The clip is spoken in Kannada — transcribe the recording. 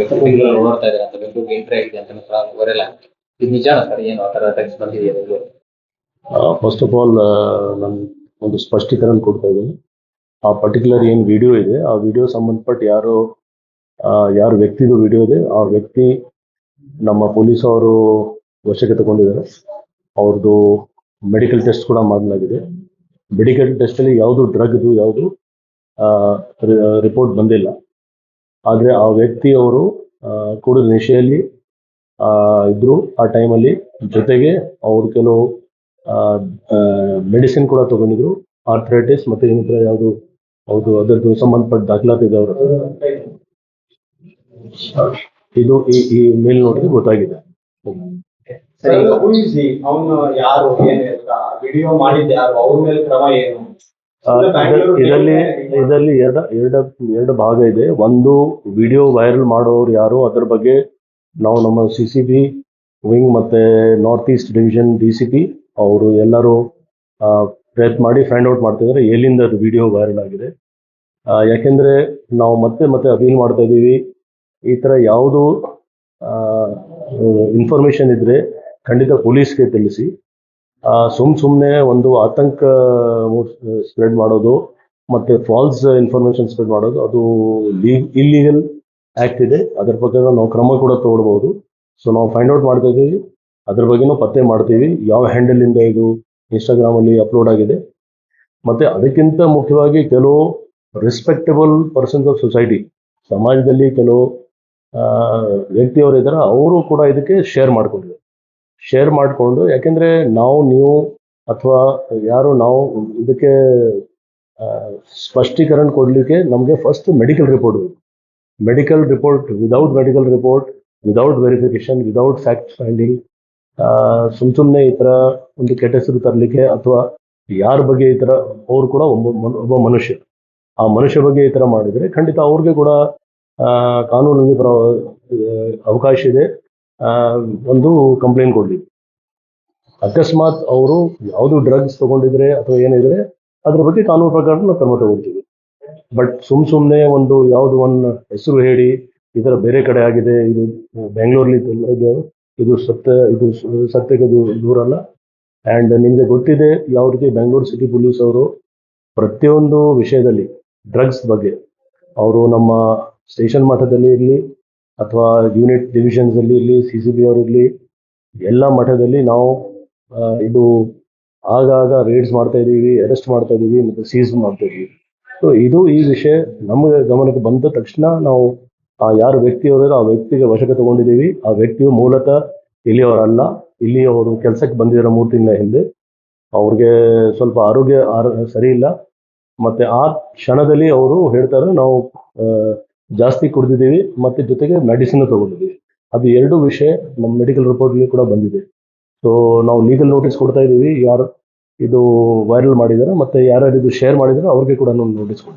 ಟಿವಿಗಳಲ್ಲಿ ನೋಡ್ತಾ ಇದ್ದಾರೆ ಅಂತ ಬೆಂಗಳೂರಿಗೆ ಎಂಟ್ರಿ ಆಗಿದೆ ಅಂತ ವೈರಲ್ ಆಗುತ್ತೆ. ಇದು ನಿಜಾನ ಸರ್? ಏನು ಆ ಥರ ಟೆಕ್ಸ್ಟ್ ಬಂದಿದೆಯಾ ನಿಮಗೆ? ಫಸ್ಟ್ ಆಫ್ ಆಲ್ ನಾನು ಒಂದು ಸ್ಪಷ್ಟೀಕರಣ ಕೊಡ್ತಾ ಇದ್ದೀನಿ. ಆ ಪರ್ಟಿಕ್ಯುಲರ್ ಏನು ವಿಡಿಯೋ ಇದೆ, ಆ ವಿಡಿಯೋ ಸಂಬಂಧಪಟ್ಟ ಯಾರು ವ್ಯಕ್ತಿದು ವಿಡಿಯೋ ಇದೆ, ಆ ವ್ಯಕ್ತಿ ನಮ್ಮ ಪೊಲೀಸ್ ಅವರು ವಶಕ್ಕೆ ತಗೊಂಡಿದ್ದಾರೆ. ಅವ್ರದ್ದು ಮೆಡಿಕಲ್ ಟೆಸ್ಟ್ ಕೂಡ ಮಾಡಲಾಗಿದೆ. ಮೆಡಿಕಲ್ ಟೆಸ್ಟಲ್ಲಿ ಯಾವುದು ಡ್ರಗ್ದು ಯಾವುದು ರಿಪೋರ್ಟ್ ಬಂದಿಲ್ಲ. ಆದರೆ ಆ ವ್ಯಕ್ತಿಯವರು ಕುಡಿದ ನಿಶೆಯಲ್ಲಿ ಇದ್ರು ಆ ಟೈಮಲ್ಲಿ. ಜೊತೆಗೆ ಅವರು ಕೆಲವು ಮೆಡಿಸಿನ್ ಕೂಡ ತಗೊಂಡಿದ್ರು, ಆರ್ಥರೈಟಿಸ್ ಮತ್ತೆ ಇನ್ನಿತರ ಯಾವುದು ಹೌದು ಅದರದ್ದು ಸಂಬಂಧಪಟ್ಟ ದಾಖಲಾತಿ ಇದೆ. ಅವರು ಇದು ಈ ಮೇಲ್ ನೋಡಿದ್ರೆ ಗೊತ್ತಾಗಿದೆ. ಇದರಲ್ಲಿ ಎರಡು ಭಾಗ ಇದೆ. ಒಂದು ವಿಡಿಯೋ ವೈರಲ್ ಮಾಡೋರು ಯಾರು, ಅದ್ರ ಬಗ್ಗೆ ನಾವು ನಮ್ಮ CCB ವಿಂಗ್ ಮತ್ತೆ ನಾರ್ತ್ ಈಸ್ಟ್ ಡಿವಿಷನ್ DCP ಅವರು ಎಲ್ಲರೂ ಪ್ರಯತ್ನ ಮಾಡಿ ಫೈಂಡ್ ಔಟ್ ಮಾಡ್ತಿದ್ದಾರೆ ಎಲ್ಲಿಂದ ಅದು ವಿಡಿಯೋ ವೈರಲ್ ಆಗಿದೆ. ಯಾಕೆಂದ್ರೆ ನಾವು ಮತ್ತೆ ಅಪೀಲ್ ಮಾಡ್ತಾ ಇದ್ದೀವಿ, ಈ ಥರ ಯಾವುದು ಇನ್ಫಾರ್ಮೇಶನ್ ಇದ್ರೆ ಖಂಡಿತ ಪೊಲೀಸ್ಗೆ ತಿಳಿಸಿ. ಸುಮ್ಮನೆ ಒಂದು ಆತಂಕ ಸ್ಪ್ರೆಡ್ ಮಾಡೋದು ಮತ್ತೆ ಫಾಲ್ಸ್ ಇನ್ಫಾರ್ಮೇಶನ್ ಸ್ಪ್ರೆಡ್ ಮಾಡೋದು ಅದು ಇಲ್ಲೀಗಲ್ ಆ್ಯಕ್ಟ್ ಇದೆ. ಅದರ ಪ್ರಕಾರ ನಾವು ಕ್ರಮ ಕೂಡ ತಗೊಳ್ಬಹುದು. ಸೊ ನಾವು ಫೈಂಡ್ ಔಟ್ ಮಾಡ್ತಾ ಇದ್ದೀವಿ, ಅದ್ರ ಬಗ್ಗೆನೂ ಪತ್ತೆ ಮಾಡ್ತೀವಿ ಯಾವ ಹ್ಯಾಂಡಲಿಂದ ಇದು ಇನ್ಸ್ಟಾಗ್ರಾಮಲ್ಲಿ ಅಪ್ಲೋಡ್ ಆಗಿದೆ. ಮತ್ತೆ ಅದಕ್ಕಿಂತ ಮುಖ್ಯವಾಗಿ ಕೆಲವು ರೆಸ್ಪೆಕ್ಟಬಲ್ ಪರ್ಸನ್ಸ್ ಆಫ್ ಸೊಸೈಟಿ, ಸಮಾಜದಲ್ಲಿ ಕೆಲವು ವ್ಯಕ್ತಿಯವರು ಇದ್ದಾರೆ, ಅವರು ಕೂಡ ಇದಕ್ಕೆ ಶೇರ್ ಮಾಡಿಕೊಂಡು ಯಾಕೆಂದರೆ ನೀವು ಅಥವಾ ಯಾರು ನಾವು ಇದಕ್ಕೆ ಸ್ಪಷ್ಟೀಕರಣ ಕೊಡಲಿಕ್ಕೆ ನಮಗೆ ಫಸ್ಟ್ ಮೆಡಿಕಲ್ ರಿಪೋರ್ಟ್ ಬೇಕು. Without medical report, without verification, without fact finding ಸುಮ್ಮನೆ ಈ ಥರ ಒಂದು ಕೆಟ್ಟ ಹೆಸರು ತರಲಿಕ್ಕೆ ಅಥವಾ ಯಾರ ಬಗ್ಗೆ ಈ ಥರ, ಅವ್ರು ಕೂಡ ಒಬ್ಬ ಮನುಷ್ಯ, ಆ ಮನುಷ್ಯ ಬಗ್ಗೆ ಈ ಥರ ಮಾಡಿದರೆ ಖಂಡಿತ ಅವ್ರಿಗೆ ಕೂಡ ಕಾನೂನಿನ ಅವಕಾಶ ಇದೆ ಒಂದು ಕಂಪ್ಲೇಂಟ್ ಕೊಡಲಿಕ್ಕೆ. ಅಕಸ್ಮಾತ್ ಅವರು ಯಾವುದು ಡ್ರಗ್ಸ್ ತಗೊಂಡಿದ್ರೆ ಅಥವಾ ಏನಿದ್ರೆ ಅದ್ರ ಬಗ್ಗೆ ಕಾನೂನು ಪ್ರಕಾರ ನಾವು ಕ್ರಮ ತಗೊಳ್ತೀವಿ. ಬಟ್ ಸುಮ್ಮನೆ ಒಂದು ಹೆಸರು ಹೇಳಿ ಈ ಥರ ಬೇರೆ ಕಡೆ ಆಗಿದೆ, ಇದು ಬೆಂಗಳೂರಲ್ಲಿ ಇದು ಸತ್ಯಕ್ಕೆ ದೂರ ಅಲ್ಲ. ಆ್ಯಂಡ್ ನಿಮಗೆ ಗೊತ್ತಿದೆ ಯಾವ ರೀತಿ ಬೆಂಗಳೂರು ಸಿಟಿ ಪೊಲೀಸ್ ಅವರು ಪ್ರತಿಯೊಂದು ವಿಷಯದಲ್ಲಿ ಡ್ರಗ್ಸ್ ಬಗ್ಗೆ ಅವರು ನಮ್ಮ ಸ್ಟೇಷನ್ ಮಟ್ಟದಲ್ಲಿ ಇರಲಿ ಅಥವಾ ಯೂನಿಟ್ ಡಿವಿಷನ್ಸಲ್ಲಿ ಇರಲಿ, CCB ಅವರಿರಲಿ, ಎಲ್ಲ ಮಟ್ಟದಲ್ಲಿ ನಾವು ಇದು ಆಗಾಗ ರೇಡ್ಸ್ ಮಾಡ್ತಾ ಇದ್ದೀವಿ, ಅರೆಸ್ಟ್ ಮಾಡ್ತಾ ಇದ್ದೀವಿ ಮತ್ತು ಸೀಸ್ ಮಾಡ್ತಾ ಇದ್ದೀವಿ. ಸೊ ಈ ವಿಷಯ ನಮಗೆ ಗಮನಕ್ಕೆ ಬಂದ ತಕ್ಷಣ ನಾವು ಯಾರು ವ್ಯಕ್ತಿಯವರ ಆ ವ್ಯಕ್ತಿಗೆ ವಶಕ್ಕೆ ತಗೊಂಡಿದ್ದೀವಿ. ಆ ವ್ಯಕ್ತಿಯು ಮೂಲತಃ ಇಲ್ಲಿಯವರಲ್ಲ, ಇಲ್ಲಿ ಅವರು ಕೆಲಸಕ್ಕೆ ಬಂದಿರೋ 3 ತಿಂಗಳ ಹಿಂದೆ ಅವ್ರಿಗೆ ಸ್ವಲ್ಪ ಆರೋಗ್ಯ ಸರಿ ಇಲ್ಲ. ಮತ್ತೆ ಆ ಕ್ಷಣದಲ್ಲಿ ಅವರು ಹೇಳ್ತಾರೆ ನಾವು ಜಾಸ್ತಿ ಕುಡಿದಿದ್ದೀವಿ ಮತ್ತೆ ಜೊತೆಗೆ ಮೆಡಿಸಿನ್ ತಗೊಂಡಿದ್ದೀವಿ. ಅದು 2 ವಿಷಯ ನಮ್ಮ ಮೆಡಿಕಲ್ ರಿಪೋರ್ಟ್ಲಿ ಕೂಡ ಬಂದಿದೆ. ಸೊ ನಾವು ಲೀಗಲ್ ನೋಟಿಸ್ ಕೊಡ್ತಾ ಇದ್ದೀವಿ, ಯಾರು ಇದು ವೈರಲ್ ಮಾಡಿದ್ದಾರೆ ಮತ್ತೆ ಯಾರ್ಯಾರು ಇದು ಶೇರ್ ಮಾಡಿದ್ದಾರೆ ಅವ್ರಿಗೆ ಕೂಡ ನಾವು ನೋಟಿಸ್ ಕೊಡ್ತೀವಿ.